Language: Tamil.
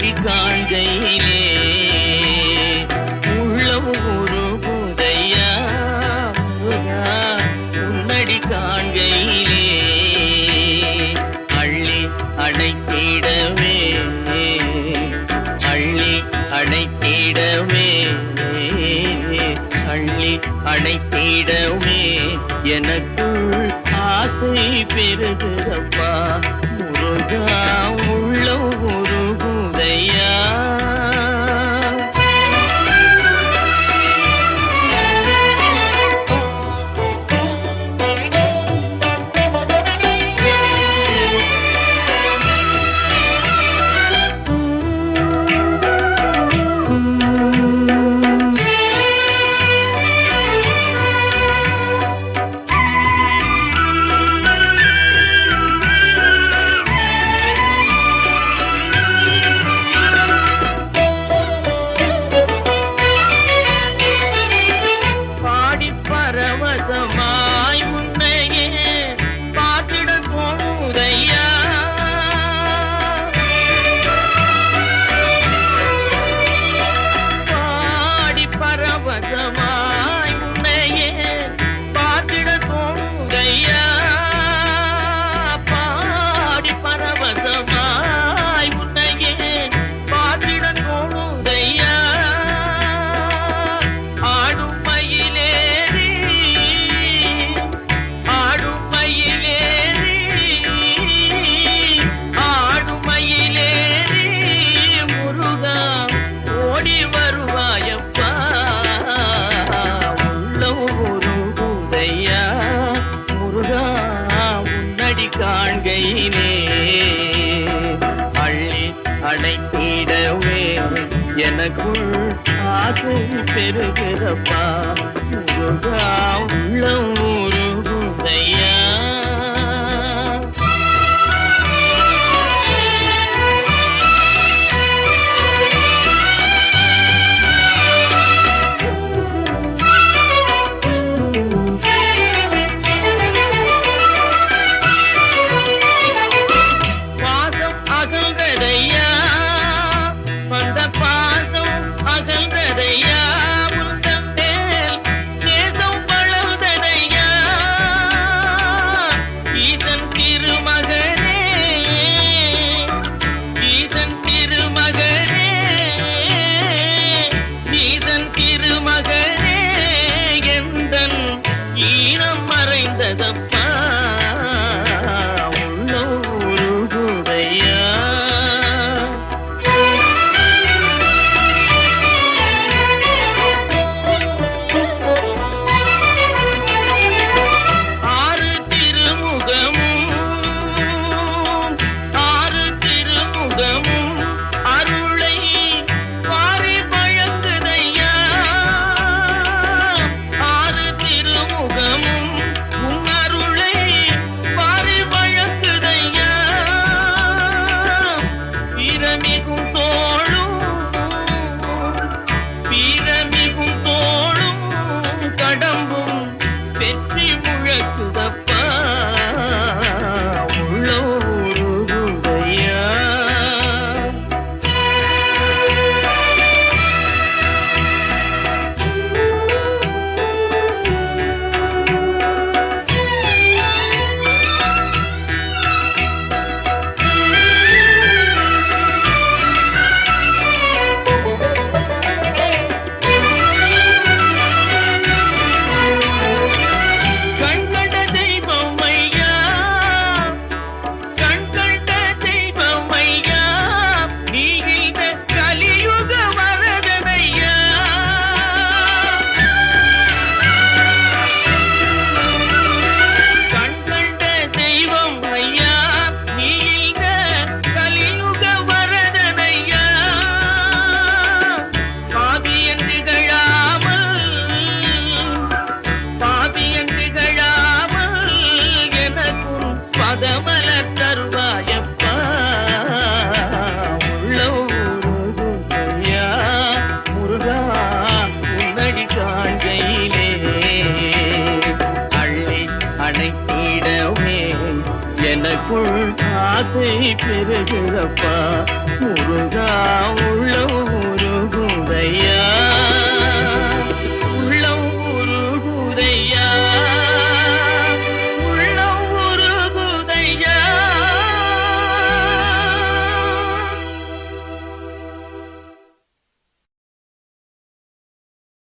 உன்னடி காண்கையிலே உள்ளம் உருகுதையா உன்னடி காண்கையிலே அள்ளி அணைத்திடவே அள்ளி அணைத்திடவே அள்ளி அணைத்திடவே எனக்குள் ஆசை பெருகுதப்பா முருகா உள்ளம் உருகுதையா பரவசமாய் உன்னையே பார்த்திட தோணுதையா பாடி பரவசமாய் உன்னையே பார்த்திட தோணுதையா பாடி பரவசமாய் உன்னையே பார்த்திட தோணுதையா ஆடும் மயிலே காண்கையிலே அள்ளி அணைத்திடவே எனக்குள் ஆசை பெருகிறப்பா முருகா உள்ளம் உருகுதையா ஈரம் மறைந்ததப்பா உள்ளம் உருகுதையா ஆறு திருமுகமும் அருளை பாரி வழங்குதையா ஆறு திருமுகமும் உன்னருளை பாரி வழங்குதையா பிரமிகும் தோளும் கடம்பும் வெற்றி முழக்குதப்பா உள்ளம் உருகுதையா எனக்குள் ஆசை பெருகிறப்பா முருகா